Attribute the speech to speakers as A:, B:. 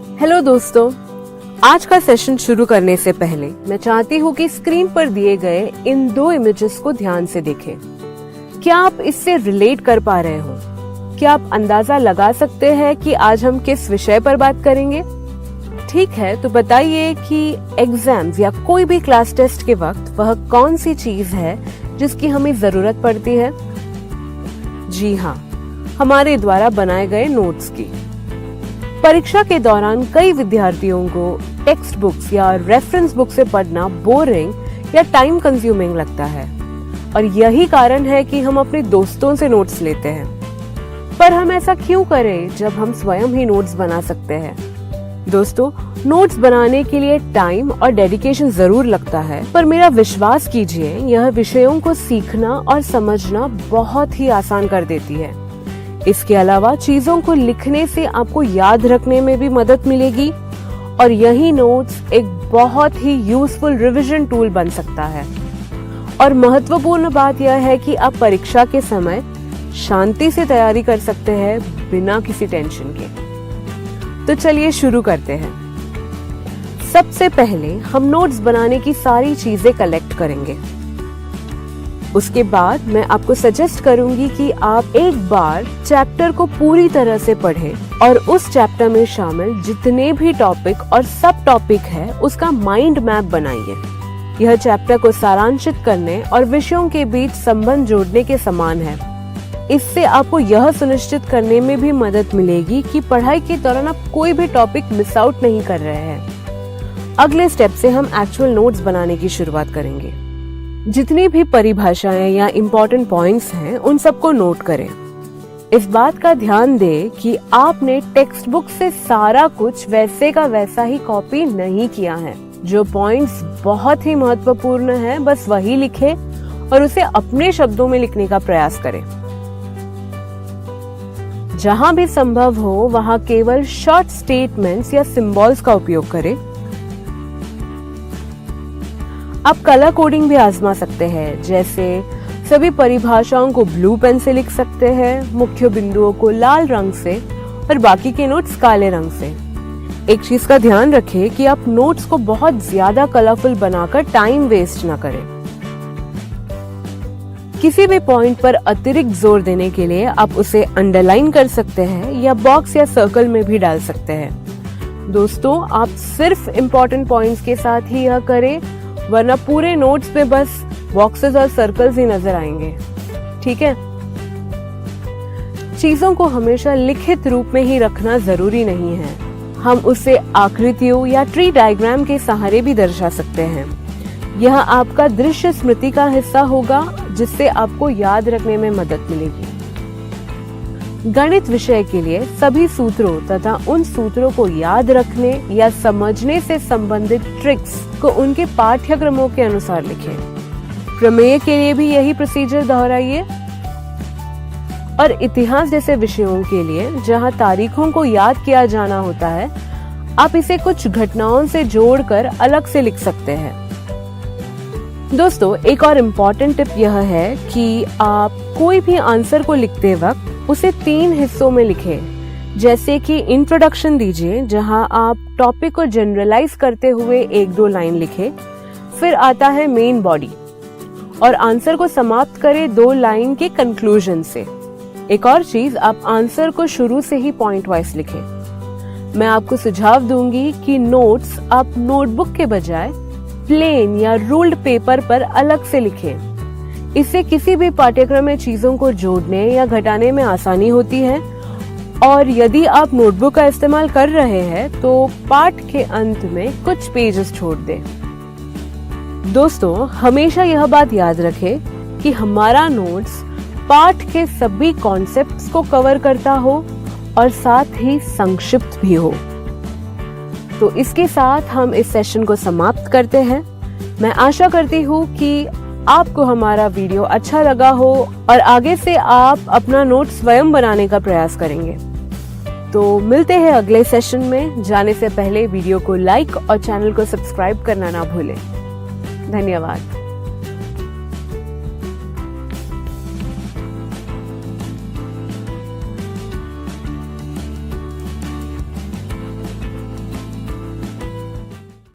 A: Hello दोस्तों, आज का सेशन शुरू करने से पहले मैं चाहती हूँ कि स्क्रीन पर दिए गए इन दो इमेजेस को ध्यान से देखें। क्या आप इससे रिलेट कर पा रहे हो? क्या आप अंदाजा लगा सकते हैं कि आज हम किस विषय पर बात करेंगे? ठीक है, तो बताइए कि एग्जाम्स या कोई भी क्लास टेस्ट के वक्त वह कौन सी चीज है जिसकी हमें जरूरत पड़ती है? जी हाँ, हमारे द्वारा बनाए गए नोट्स की। परीक्षा के दौरान कई विद्यार्थियों को टेक्स्ट बुक्स या रेफरेंस बुक से पढ़ना बोरिंग या टाइम कंज्यूमिंग लगता है और यही कारण है कि हम अपने दोस्तों से नोट्स लेते हैं। पर हम ऐसा क्यों करें जब हम स्वयं ही नोट्स बना सकते हैं? दोस्तों, नोट्स बनाने के लिए टाइम और डेडिकेशन जरूर लगता है, पर मेरा विश्वास कीजिए, यह विषयों को सीखना और समझना बहुत ही आसान कर देती है। इसके अलावा चीजों को लिखने से आपको याद रखने में भी मदद मिलेगी और यही नोट्स एक बहुत ही यूजफुल रिवीजन टूल बन सकता है। और महत्वपूर्ण बात यह है कि आप परीक्षा के समय शांति से तैयारी कर सकते हैं बिना किसी टेंशन के। तो चलिए शुरू करते हैं। सबसे पहले हम नोट्स बनाने की सारी चीजें कलेक्ट करेंगे। उसके बाद मैं आपको सजेस्ट करूंगी कि आप एक बार चैप्टर को पूरी तरह से पढ़ें और उस चैप्टर में शामिल जितने भी टॉपिक और सब टॉपिक है उसका माइंड मैप बनाइए। यह चैप्टर को सारांशित करने और विषयों के बीच संबंध जोड़ने के समान है। इससे आपको यह सुनिश्चित करने में भी मदद मिलेगी कि पढ़ाई के दौरान आप कोई भी टॉपिक मिस आउट नहीं कर रहे हैं। अगले स्टेप से हम एक्चुअल नोट्स बनाने की शुरुआत करेंगे। जितनी भी परिभाषाएं या इम्पोर्टेंट पॉइंट्स हैं उन सबको नोट करें। इस बात का ध्यान दें कि आपने टेक्स्ट बुक से सारा कुछ वैसे का वैसा ही कॉपी नहीं किया है। जो पॉइंट्स बहुत ही महत्वपूर्ण है बस वही लिखें और उसे अपने शब्दों में लिखने का प्रयास करें। जहां भी संभव हो वहां केवल शॉर्ट स्टेटमेंट्स या सिंबल्स का उपयोग करें। आप कलर कोडिंग भी आजमा सकते हैं, जैसे सभी परिभाषाओं को ब्लू पेन से लिख सकते हैं, मुख्य बिंदुओं को लाल रंग से और बाकी के नोट्स काले रंग से। एक चीज का ध्यान रखें कि आप नोट्स को बहुत ज्यादा कलरफुल बनाकर टाइम वेस्ट न करें। किसी भी पॉइंट पर अतिरिक्त जोर देने के लिए आप उसे अंडरलाइन कर सकते हैं या बॉक्स या सर्कल में भी डाल सकते हैं। दोस्तों, आप सिर्फ इम्पोर्टेंट पॉइंट्स के साथ ही यह करें, वरना पूरे नोट्स पे बस बॉक्सेस और सर्कल्स ही नजर आएंगे। ठीक है? चीजों को हमेशा लिखित रूप में ही रखना जरूरी नहीं है। हम उसे आकृतियों या ट्री डायग्राम के सहारे भी दर्शा सकते हैं। यह आपका दृश्य स्मृति का हिस्सा होगा, जिससे आपको याद रखने में मदद मिलेगी। गणित विषय के लिए सभी सूत्रों तथा उन सूत्रों को याद रखने या समझने से संबंधित ट्रिक्स को उनके पाठ्यक्रमों के अनुसार लिखें। प्रमेय के लिए भी यही प्रोसीजर दोहराइए। और इतिहास जैसे विषयों के लिए जहां तारीखों को याद किया जाना होता है, आप इसे कुछ घटनाओं से जोड़कर अलग से लिख सकते हैं। दोस्तों, एक और इम्पोर्टेंट टिप यह है कि आप कोई भी आंसर को लिखते वक्त उसे 3 हिस्सों में लिखें। जैसे कि इंट्रोडक्शन दीजिए, जहां आप टॉपिक को जनरलाइज करते हुए 1-2 लाइन लिखें। फिर आता है मेन बॉडी और आंसर को समाप्त करें 2 लाइन के कंक्लूजन से। एक और चीज, आप आंसर को शुरू से ही पॉइंट वाइज लिखें। मैं आपको सुझाव दूंगी कि नोट्स आप नोटबुक के बजाय प्लेन या रूल्ड पेपर पर अलग से लिखें। इससे किसी भी पाठ्यक्रम में चीजों को जोड़ने या घटाने में आसानी होती है। और यदि आप नोटबुक का इस्तेमाल कर रहे हैं तो पाठ के अंत में कुछ पेजेस छोड़ दें। दोस्तों, हमेशा यह बात याद रखें कि हमारा नोट्स पाठ के सभी कॉन्सेप्ट्स को कवर करता हो और साथ ही संक्षिप्त भी हो। तो इसके साथ हम इस सेशन को समाप्त करते हैं। मैं आशा करती हूँ कि आपको हमारा वीडियो अच्छा लगा हो और आगे से आप अपना नोट स्वयं बनाने का प्रयास करेंगे। तो मिलते हैं अगले सेशन में। जाने से पहले वीडियो को लाइक और चैनल को सब्सक्राइब करना ना भूलें। धन्यवाद।